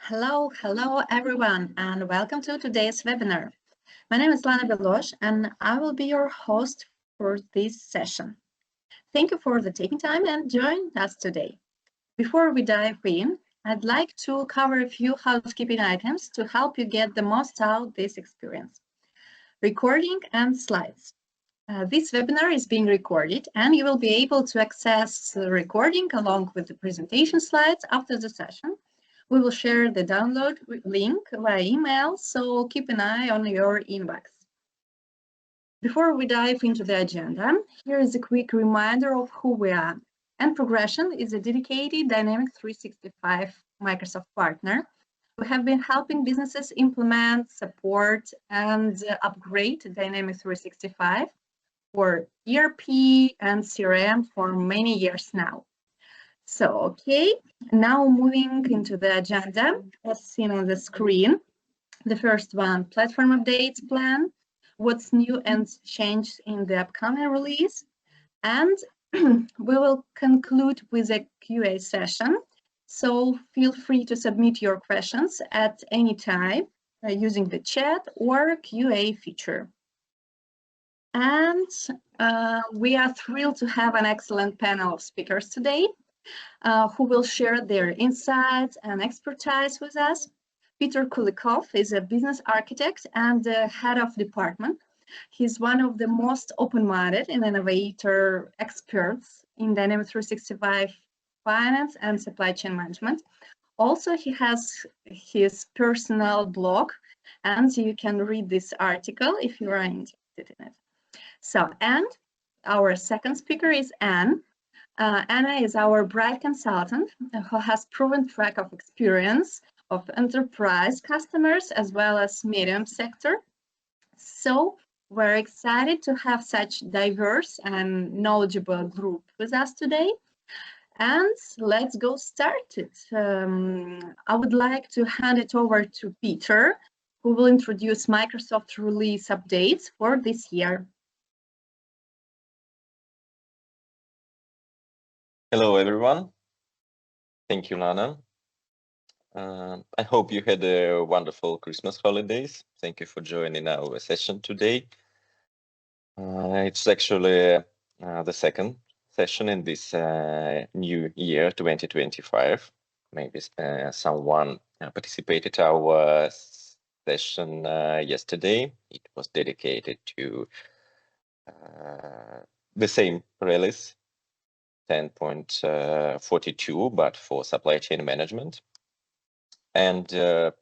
Hello everyone, and welcome to today's webinar. My name is Lana Belosh, and I will be your host for this session. Thank you for taking time and joining us today. Before we dive in, I'd like to cover a few housekeeping items to help you get the most out of this experience. Recording and slides. This webinar is being recorded, and you will be able to access the recording along with the presentation slides after the session. We will share the download link via email, so keep an eye on your inbox. Before we dive into the agenda, here is a quick reminder of who we are. N.Progression is a dedicated Dynamics 365 Microsoft partner. We have been helping businesses implement, support, and upgrade Dynamics 365 for ERP and CRM for many years now. So, okay, now moving into the agenda, as seen on the screen. The first one, platform updates plan, what's new and changed in the upcoming release. And we will conclude with a QA session. So feel free to submit your questions at any time using the chat or QA feature. And we are thrilled to have an excellent panel of speakers today. Who will share their insights and expertise with us. Peter Kulikov is a business architect and the head of department. He's one of the most open-minded and innovator experts in Dynamics 365 finance and supply chain management. Also, he has his personal blog, and you can read this article if you are interested in it. So, and our second speaker is Anne. Anna is our bright consultant who has proven track of experience of enterprise customers as well as medium sector. So we're excited to have such diverse and knowledgeable group with us today. And let's go started. I would like to hand it over to Peter, who will introduce Microsoft release updates for this year. Hello, everyone. Thank you, Lana. I hope you had a wonderful Christmas holidays. Thank you for joining our session today. It's actually the second session in this new year, 2025. Maybe someone participated our session yesterday. It was dedicated to the same release, 10.42, but for supply chain management. And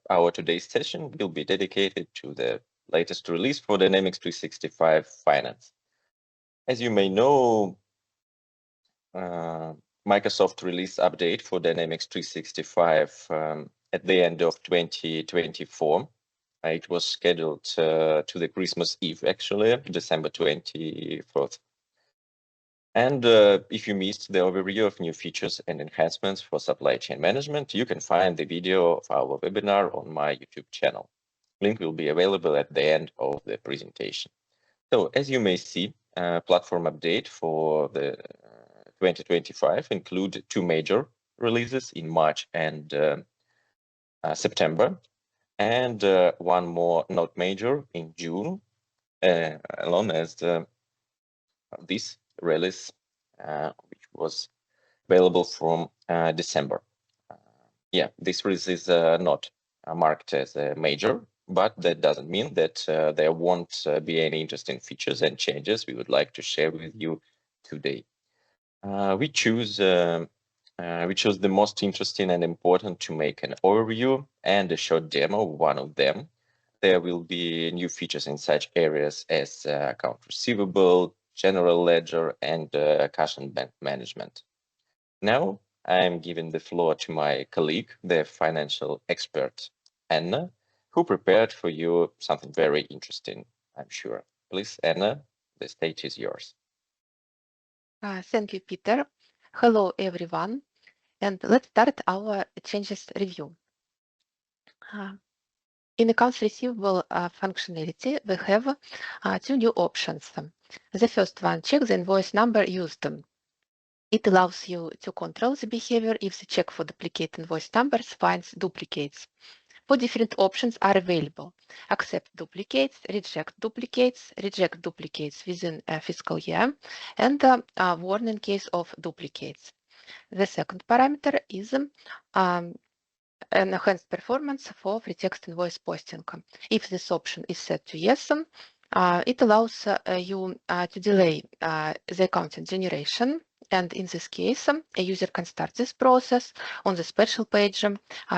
our today's session will be dedicated to the latest release for Dynamics 365 Finance. As you may know, Microsoft released update for Dynamics 365 at the end of 2024. It was scheduled to the Christmas Eve, actually, December 24th. And if you missed the overview of new features and enhancements for supply chain management, you can find the video of our webinar on my YouTube channel. Link will be available at the end of the presentation. So as you may see, platform update for the 2025 include two major releases in March and September, and one more not major in June, along as this release, which was available from December. This release is not marked as a major, but that doesn't mean that there won't be any interesting features and changes we would like to share with you today. We chose the most interesting and important to make an overview and a short demo of one of them. There will be new features in such areas as account receivable, general ledger, and cash and bank management. Now I'm giving the floor to my colleague, the financial expert, Anna, who prepared for you something very interesting, I'm sure. Please, Anna, the stage is yours. Thank you, Peter. Hello, everyone. And let's start our changes review. In accounts receivable functionality, we have two new options. The first one, check the invoice number used. It allows you to control the behavior if the check for duplicate invoice numbers finds duplicates. 4 different options are available: accept duplicates, reject duplicates within a fiscal year, and warn in case of duplicates. The second parameter is enhanced performance for free text invoice posting. If this option is set to yes, it allows you to delay the accounting generation, and in this case, a user can start this process on the special page,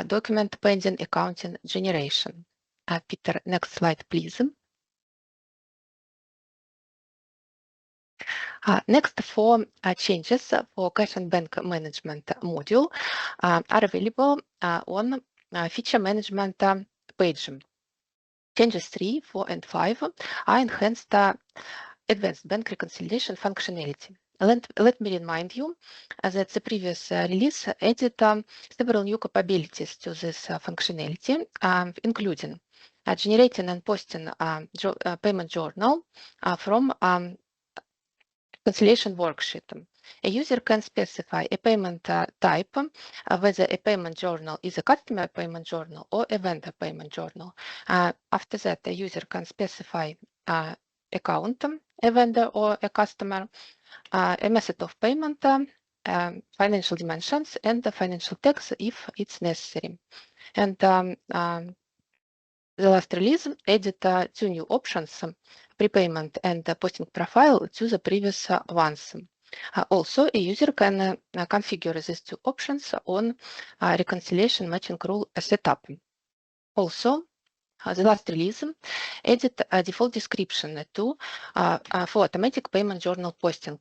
document pending accounting generation. Peter, next slide, please. Next, 4 changes for cash and bank management module are available on feature management page. Changes 3, 4, and 5 are enhanced advanced bank reconciliation functionality. Let me remind you that the previous release added several new capabilities to this functionality, including generating and posting payment journal from reconciliation worksheet. A user can specify a payment type, whether a payment journal is a customer payment journal or a vendor payment journal. After that, a user can specify account, a vendor or a customer, a method of payment, financial dimensions, and the financial tax if it's necessary. And the last release added 2 new options, prepayment and posting profile, to the previous ones. Also, a user can configure these 2 options on reconciliation matching rule setup. Also, the last release added a default description for automatic payment journal posting.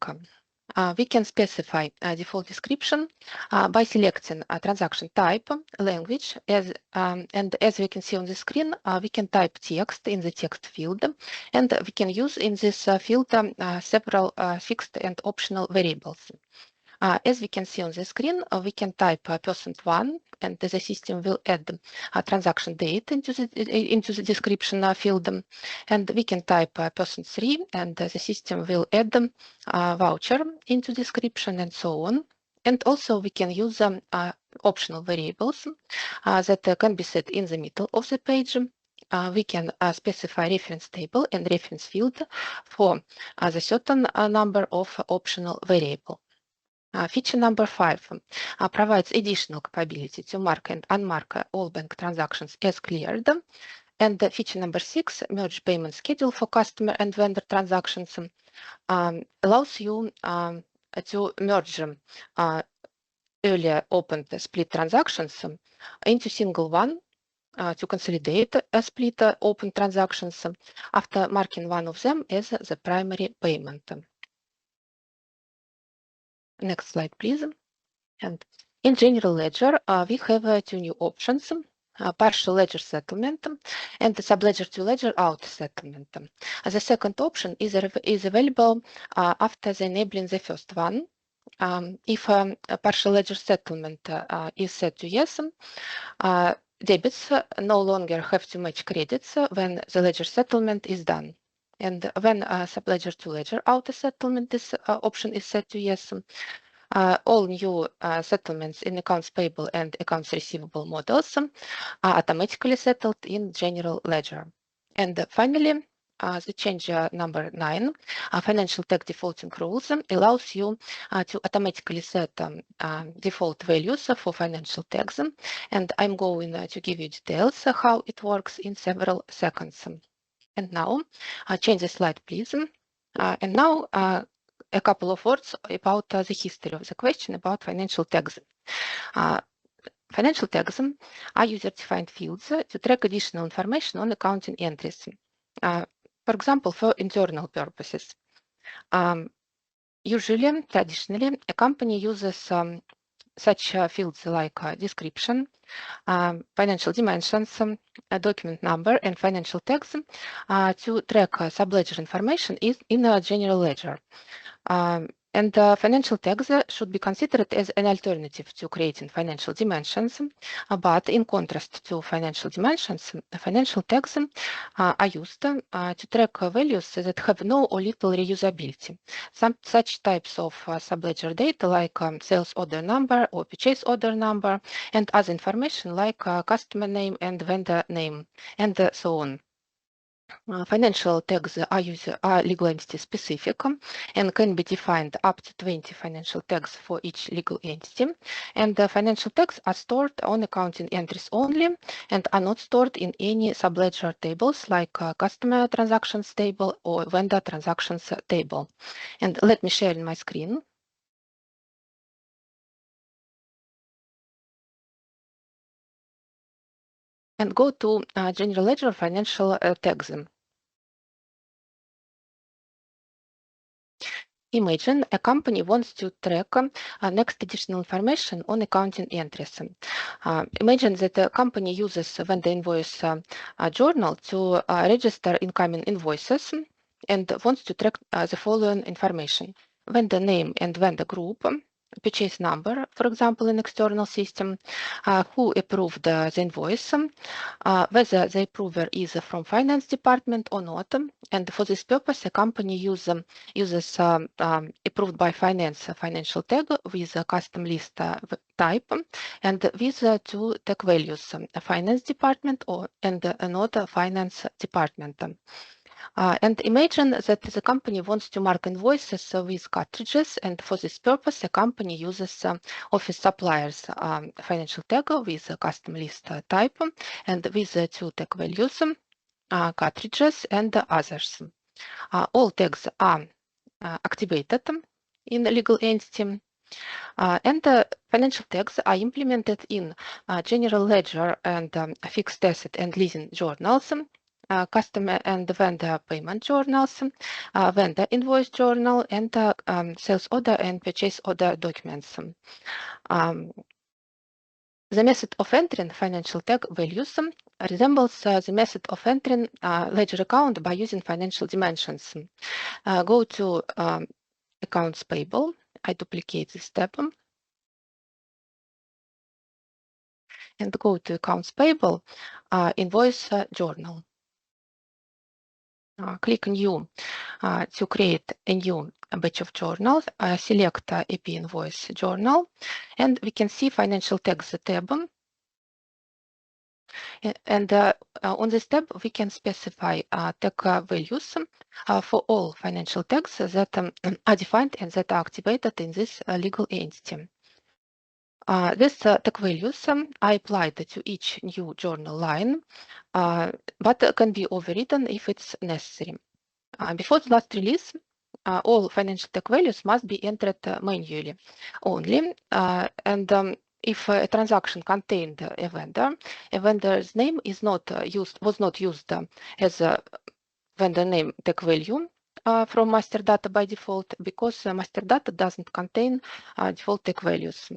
We can specify a default description by selecting a transaction type, language, and as we can see on the screen, we can type text in the text field, and we can use in this field several fixed and optional variables. As we can see on the screen, we can type %1, and the system will add a transaction date into the description field. And we can type %3, and the system will add a voucher into description, and so on. And also we can use optional variables that can be set in the middle of the page. We can specify reference table and reference field for the certain number of optional variables. Feature number 5 provides additional capability to mark and unmark all bank transactions as cleared. And feature number 6, merge payment schedule for customer and vendor transactions, allows you to merge earlier opened split transactions into single one to consolidate split open transactions after marking one of them as the primary payment. Next slide, please. And in general ledger, we have 2 new options, partial ledger settlement and the subledger to ledger out settlement. The second option is available after enabling the first one. If a partial ledger settlement is set to yes, debits no longer have to match credits when the ledger settlement is done. And when subledger to ledger out settlement option is set to yes, all new settlements in accounts payable and accounts receivable models are automatically settled in general ledger. And finally, the change number 9, financial tax defaulting rules, allows you to automatically set default values for financial tax. And I'm going to give you details how it works in several seconds. And now, change the slide, please. And now, a couple of words about the history of the question about financial tax. Financial tax are user-defined fields to track additional information on accounting entries. For example, for internal purposes. Usually, traditionally, a company uses such fields like description, financial dimensions, document number, and financial tax to track subledger information in a general ledger. And financial tags should be considered as an alternative to creating financial dimensions, but in contrast to financial dimensions, financial tags are used to track values that have no or little reusability. Some such types of subledger data like sales order number or purchase order number and other information like customer name and vendor name and so on. Financial tags are legal entity specific and can be defined up to 20 financial tags for each legal entity. And the financial tags are stored on accounting entries only and are not stored in any subledger tables like customer transactions table or vendor transactions table. And let me share in my screen. And go to General Ledger Financial Tags. Imagine a company wants to track next additional information on accounting entries. Imagine that a company uses vendor invoice journal to register incoming invoices and wants to track the following information: vendor name and vendor group, purchase number, for example, in external system, who approved the invoice, whether the approver is from finance department or not. And for this purpose, a company uses approved by finance financial tag with a custom list type and with two tag values, finance department and not finance department. And imagine that the company wants to mark invoices with cartridges, and for this purpose, the company uses office suppliers financial tag with a custom list type and with two tag values, cartridges, and others. All tags are activated in the legal entity. And the financial tags are implemented in general ledger and fixed asset and leasing journals, customer and vendor payment journals, vendor invoice journal, and sales order and purchase order documents. The method of entering financial tag values resembles the method of entering ledger account by using financial dimensions. Go to accounts payable. I duplicate this tab and go to accounts payable, invoice journal. Click new to create a new batch of journals. Select AP invoice journal, and we can see financial tags tab. And on this tab, we can specify tag values for all financial tags that are defined and that are activated in this legal entity. These tag values are applied to each new journal line, but can be overridden if it's necessary. Before the last release, all financial tag values must be entered manually only, and if a transaction contained a vendor's name was not used as a vendor name tag value from master data by default, because master data doesn't contain default tag values.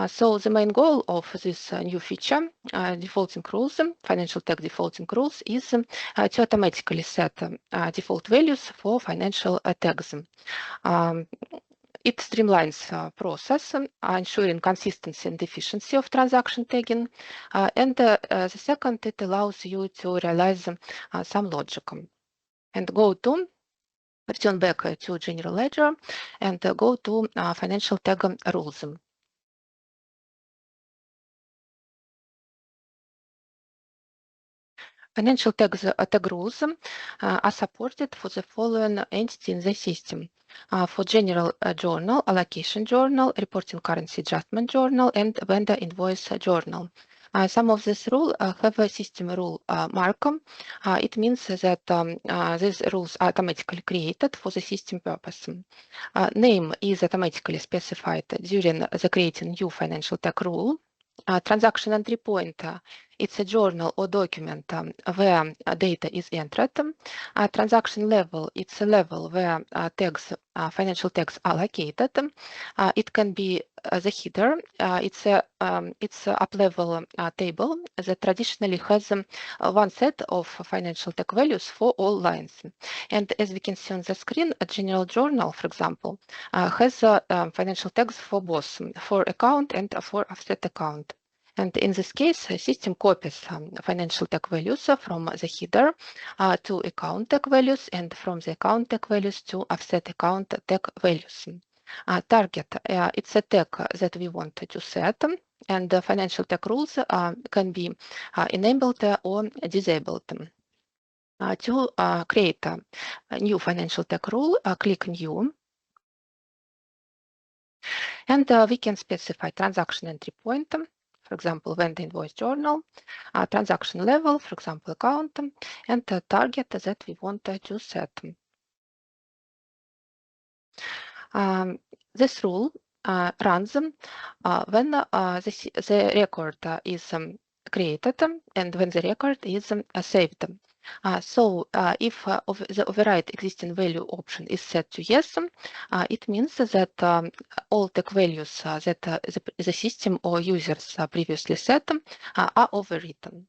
So the main goal of this new feature, defaulting rules, financial tag defaulting rules, is to automatically set default values for financial tags. It streamlines process, ensuring consistency and efficiency of transaction tagging. And the second, it allows you to realize some logic. And return back to General Ledger and go to financial tag rules. Financial tag rules are supported for the following entity in the system. For general journal, allocation journal, reporting currency adjustment journal, and vendor invoice journal. Some of these rules have a system rule markup. It means that these rules are automatically created for the system purpose. Name is automatically specified during the creating new financial tag rule. Transaction entry point it's a journal or document where data is entered. Transaction level, it's a level where tags, financial tags are located. It can be the header. It's a up-level table that traditionally has one set of financial tag values for all lines. And as we can see on the screen, a general journal, for example, has financial tags for both, for account and for offset account. And in this case, the system copies financial tag values from the header to account tag values and from the account tag values to offset account tag values. Target, it's a tag that we want to set, and the financial tag rules can be enabled or disabled. To create a new financial tag rule, click New. And we can specify transaction entry point, for example, vendor invoice journal, transaction level, for example, account, and the target that we want to set. This rule runs when the record is created and when the record is saved. So if the override existing value option is set to yes, it means that all tag values that the system or users previously set are overwritten.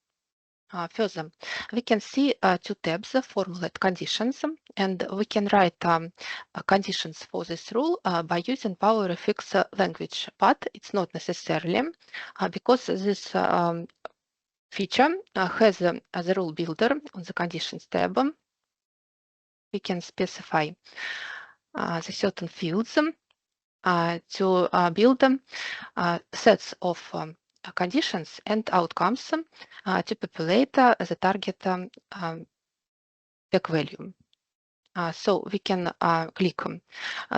Further, we can see two tabs, formulate conditions, and we can write conditions for this rule by using PowerFX language, but it's not necessarily because this feature has the rule builder on the conditions tab. We can specify the certain fields to build sets of conditions and outcomes to populate the target tag value. So we can click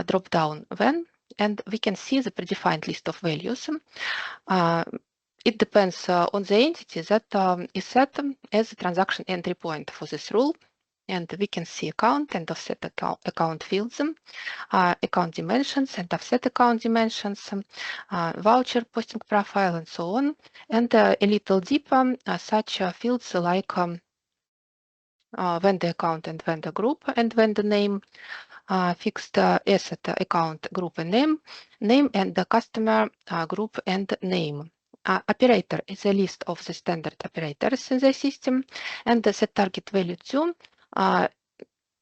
drop down when, and we can see the predefined list of values. It depends on the entity that is set as a transaction entry point for this rule. And we can see account and offset account fields, account dimensions and offset account dimensions, voucher posting profile, and so on. And a little deeper, such fields like vendor account and vendor group and vendor name, fixed asset account group and name and the customer group and name. Operator is a list of the standard operators in the system, and the set target value too.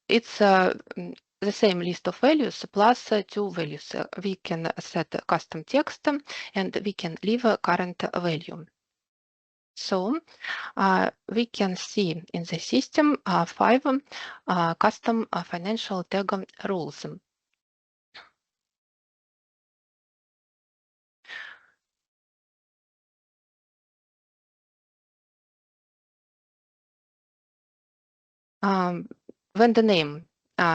It's the same list of values plus two values. We can set custom text and we can leave a current value. So we can see in the system 5 custom financial tag rules. When the name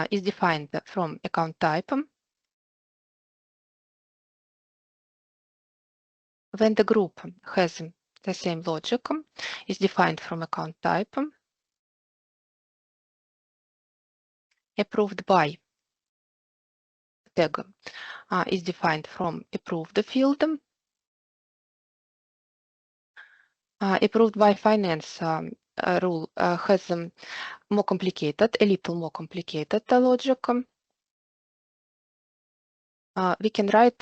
is defined from account type, when the group has the same logic, is defined from account type, approved by tag is defined from approved field, approved by finance rule has more complicated, a little more complicated logic. We can write,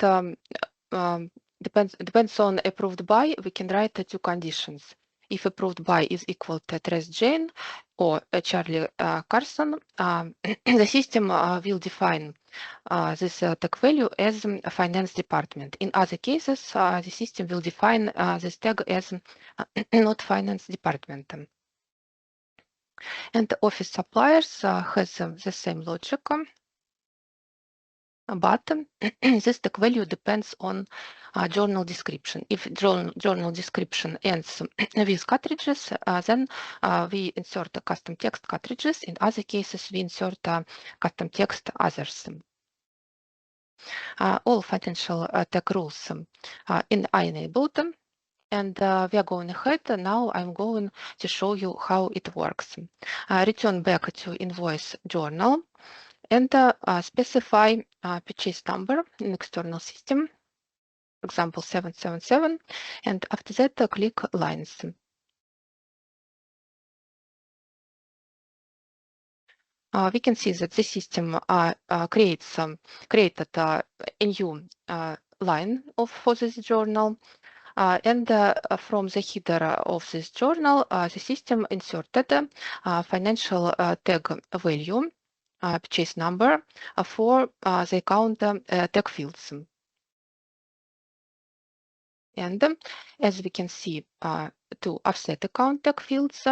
depends on approved by, we can write two conditions. If approved by is equal to Trace Jane or Charlie Carson, the system will define this tag value as a finance department. In other cases, the system will define this tag as not finance department. And the office suppliers has the same logic, but this tag value depends on journal description. If journal description ends with cartridges, then we insert a custom text cartridges. In other cases, we insert custom text others. All financial tag rules are enabled. And we are going ahead. Now I'm going to show you how it works. Return back to invoice journal and specify purchase number in external system, for example, 777. And after that, click lines. we can see that the system created a new line for this journal. And from the header of this journal, the system inserted financial tag value, purchase number, for the account tag fields. And as we can see, to offset account tag fields,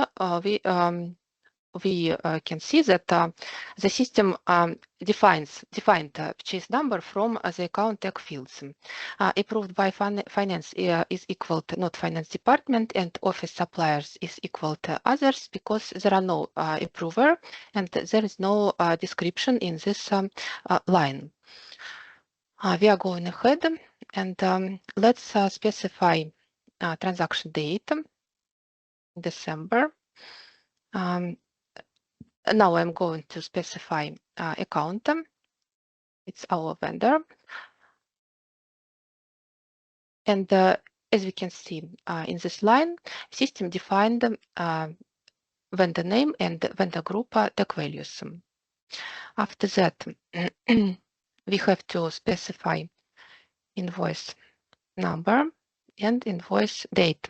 we can see that the system defined purchase number from the account tag fields. Approved by finance is equal to not finance department, and office suppliers is equal to others, because there are no approver and there is no description in this line. We are going ahead and let's specify transaction date, December. Now I'm going to specify account. It's our vendor. And as we can see in this line, system defined vendor name and vendor group tag values. After that, we have to specify invoice number and invoice date.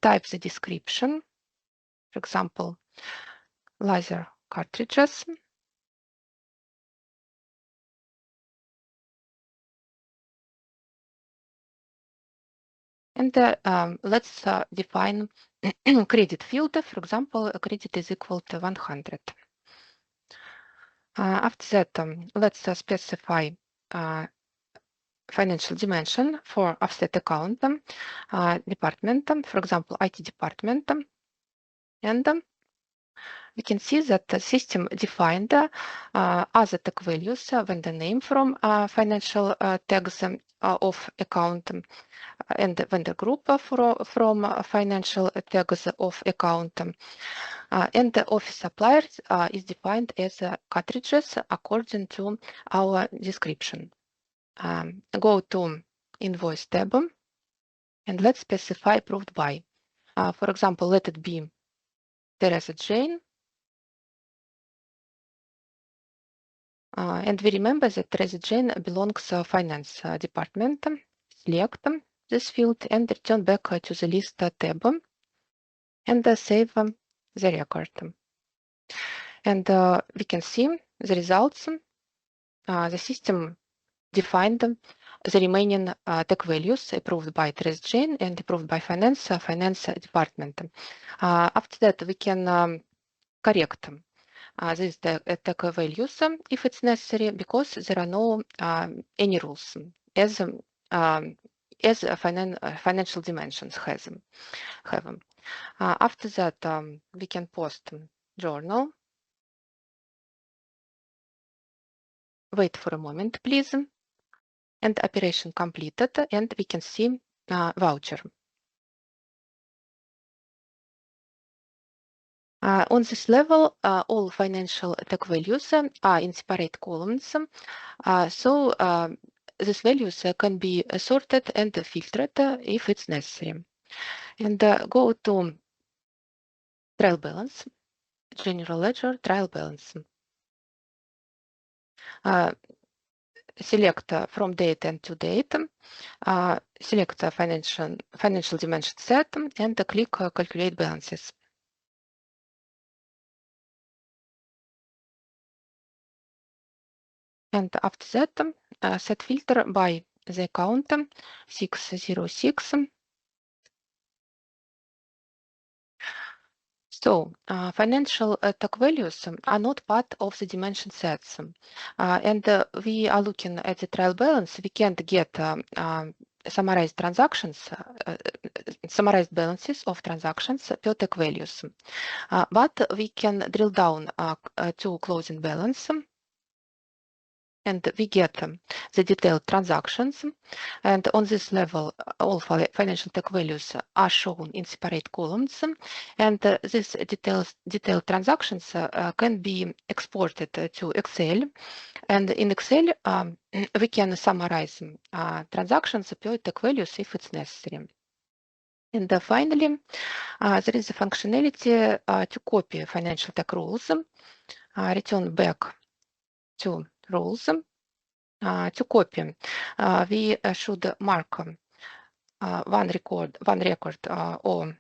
Type the description, for example, laser cartridges. And let's define credit field. For example, credit is equal to 100. After that, let's specify financial dimension for offset account department, for example, IT department. And we can see that the system defined other tag values, vendor name from financial tags of account, and vendor group from financial tags of account. And the office suppliers is defined as cartridges according to our description. Go to invoice tab and let's specify approved by. For example, let it be Teresa Jane. And we remember that Teresa Jane belongs to finance department. Select this field and return back to the list tab and save the record. And we can see the results. The system defined the remaining tag values approved by Teresa Jane and approved by finance department. After that, we can correct these tag values if it's necessary, because there are no any rules as financial dimensions have. After that, we can post journal. Wait for a moment, please. And operation completed, and we can see voucher. On this level, all financial tag values are in separate columns. So these values can be sorted and filtered if it's necessary. And go to trial balance, general ledger trial balance. Select from date and to date. Select financial dimension set and click calculate balances. And after that, set filter by the account 606. So financial tag values are not part of the dimension sets. And we are looking at the trial balance. We can't get summarized transactions, summarized balances of transactions per tag values. But we can drill down to closing balance. And we get the detailed transactions. And on this level, all financial tag values are shown in separate columns. And these detailed transactions can be exported to Excel. And in Excel, we can summarize transactions per tag values if it's necessary. And finally, there is a functionality to copy financial tech rules, return back to rules. To copy, we should mark one record or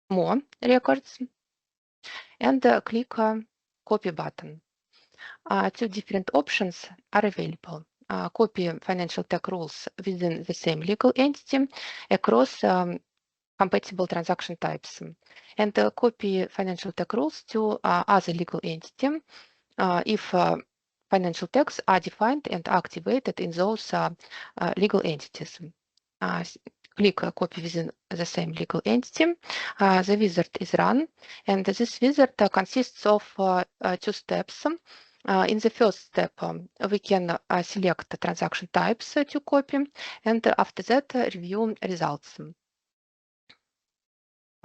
more records and click copy button. Two different options are available. Copy financial tech rules within the same legal entity across compatible transaction types, and copy financial tech rules to other legal entity if financial techs are defined and activated in those legal entities. Click copy within the same legal entity. The wizard is run, and this wizard consists of two steps. In the first step, we can select the transaction types to copy, and after that, review results.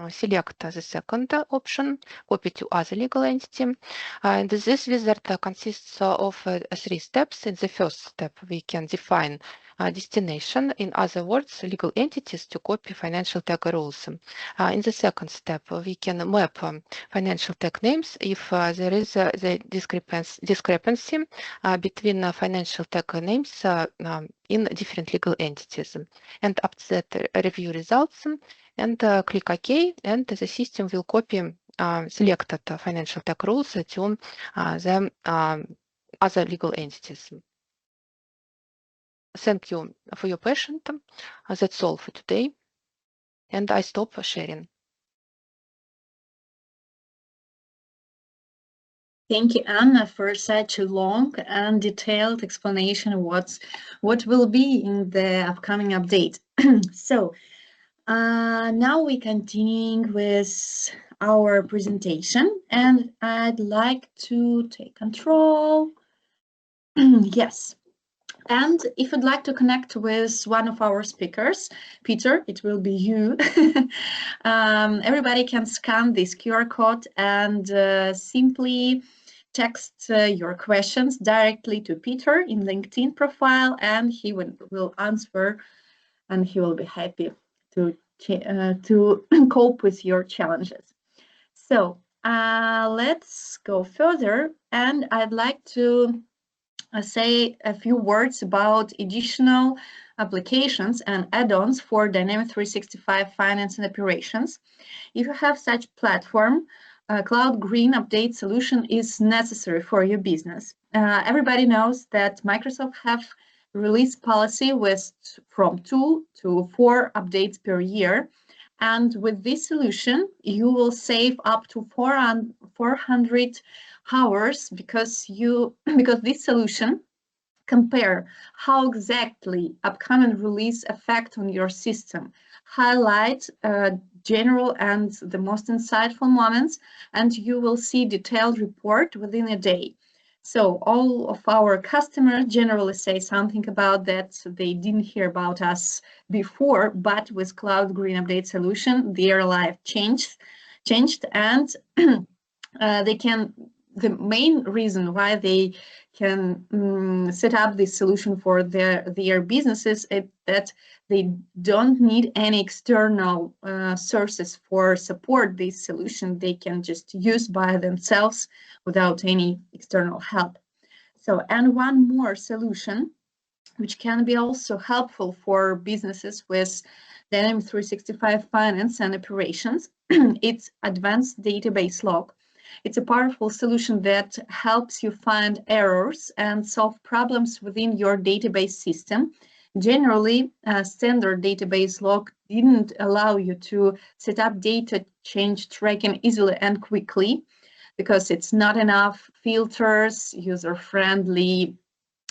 Select the second option, copy to other legal entity. And this wizard consists of three steps. In the first step, we can define destination, in other words, legal entities to copy financial tech rules. In the second step, we can map financial tech names if there is the discrepancy between financial tech names in different legal entities. And after that, review results and click OK, and the system will copy selected financial tech rules to the other legal entities. Thank you for your patience. That's all for today, and I stop sharing. Thank you, Anna, for such a long and detailed explanation of what will be in the upcoming update. So now we continue with our presentation, and I'd like to take control. Yes. And if you'd like to connect with one of our speakers, Peter, it will be you. Everybody can scan this QR code and simply text your questions directly to Peter in LinkedIn profile, and he will answer, and he will be happy to cope with your challenges. So let's go further, and I'd like to say a few words about additional applications and add-ons for Dynamics 365 Finance and Operations. If you have such platform, Cloud Green Update solution is necessary for your business. Everybody knows that Microsoft have release policy with from 2 to 4 updates per year. And with this solution, you will save up to 400 hours because this solution compare how exactly upcoming release affect on your system, highlight general and the most insightful moments, and you will see detailed report within a day. So all of our customers generally say something about that they didn't hear about us before, but with Cloud Green Update solution, their life changed, and the main reason why they can set up this solution for their businesses is that they don't need any external sources for support this solution. They can just use by themselves without any external help. So, and one more solution which can be also helpful for businesses with Dynamics 365 Finance and Operations, it's Advanced Database Log. It's a powerful solution that helps you find errors and solve problems within your database system. Generally, standard database log didn't allow you to set up data change tracking easily and quickly because it's not enough filters, user-friendly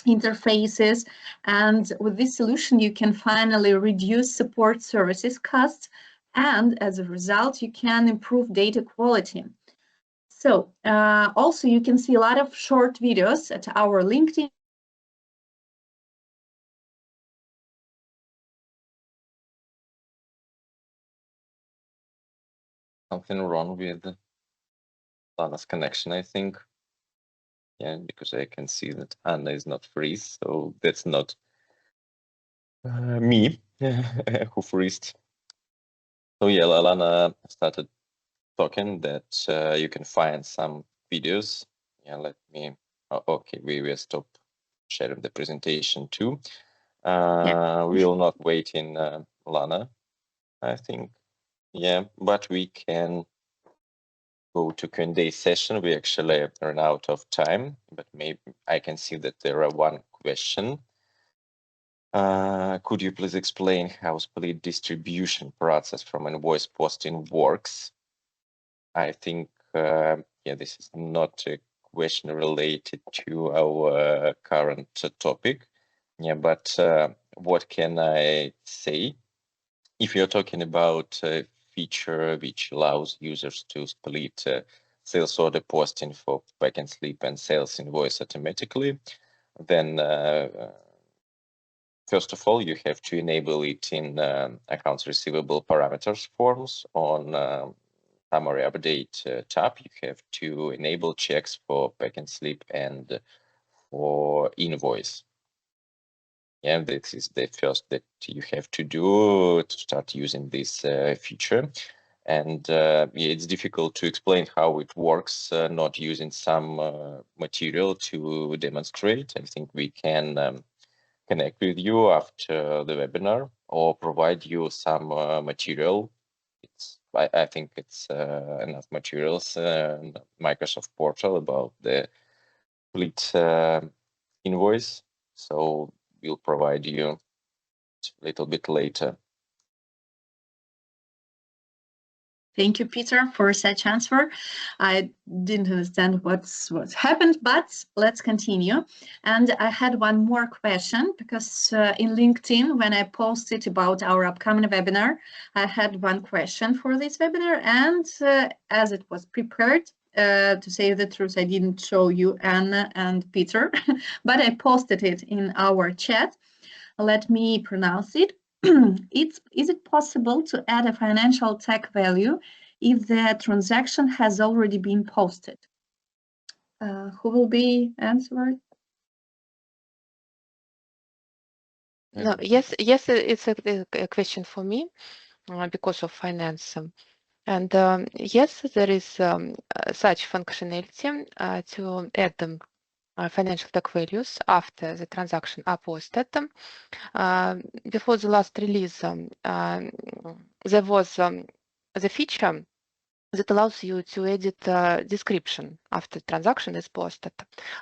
interfaces. And with this solution, you can finally reduce support services costs, and as a result, you can improve data quality. So also you can see a lot of short videos at our LinkedIn. Something wrong with Lana's connection, I think. Yeah, because I can see that Anna is not freeze, so that's not me who freezed. So yeah, Alana started talking that you can find some videos. Yeah, let me, okay, we will stop sharing the presentation too. We will not wait in Lana, I think. Yeah, but we can go to Q&A session. We actually run out of time, but maybe I can see that there are one question. Could you please explain how split distribution process from invoice posting works? I think, yeah, this is not a question related to our current topic. Yeah, but what can I say? If you're talking about a feature which allows users to split sales order posting for pack and slip and sales invoice automatically, then first of all, you have to enable it in accounts receivable parameters forms on summary update tab. You have to enable checks for pack and slip and for invoice. Yeah, this is the first that you have to do to start using this feature. And yeah, it's difficult to explain how it works, not using some material to demonstrate. I think we can connect with you after the webinar or provide you some material. I think it's enough materials in Microsoft portal about the split invoice. So we'll provide you a little bit later. Thank you, Peter, for such answer. I didn't understand what's happened, but let's continue. And I had one more question because in LinkedIn, when I posted about our upcoming webinar, I had one question for this webinar. And as it was prepared, to say the truth, I didn't show you Anna and Peter, but I posted it in our chat. Let me pronounce it. Is it possible to add a financial tag value if the transaction has already been posted? Who will be answered? No, yes, it's a question for me because of finance. And yes, there is such functionality to add them financial tag values after the transaction are posted. Before the last release, there was the feature that allows you to edit description after transaction is posted.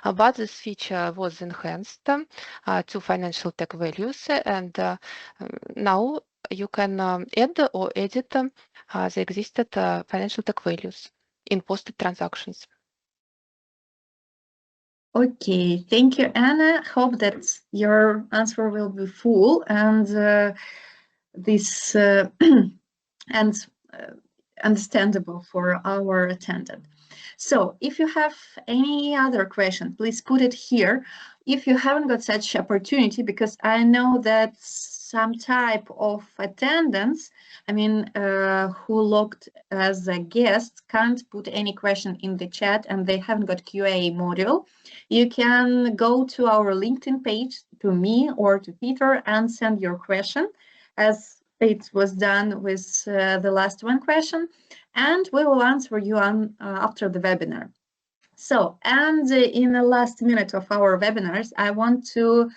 But this feature was enhanced to financial tag values, and now you can add or edit the existed financial tag values in posted transactions. Okay, thank you, Anna. Hope that your answer will be full and this and understandable for our attendant. So if you have any other question, please put it here. If you haven't got such opportunity, because I know that some type of attendants, I mean, who logged as a guest can't put any question in the chat and they haven't got QA module, you can go to our LinkedIn page, to me or to Peter, and send your question as it was done with the last one question, and we will answer you on after the webinar. So, and in the last minute of our webinars, I want to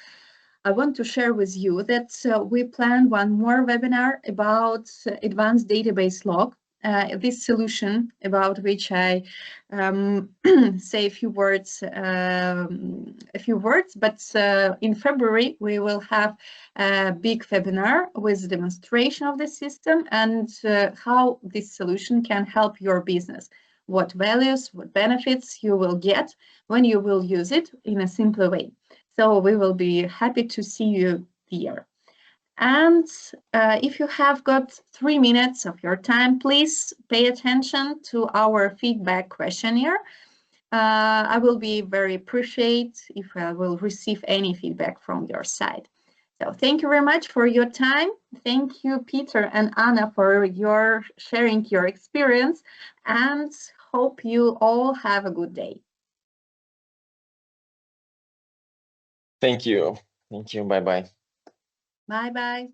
share with you that we plan one more webinar about advanced database log. This solution about which I say a few words, but in February we will have a big webinar with a demonstration of the system and how this solution can help your business. What values, what benefits you will get when you will use it in a simpler way. So we will be happy to see you there. And if you have got 3 minutes of your time, please pay attention to our feedback questionnaire. I will be very appreciated if I will receive any feedback from your side. So thank you very much for your time. Thank you, Peter and Anna, for your sharing your experience, and hope you all have a good day. Thank you. Thank you. Bye-bye. Bye-bye.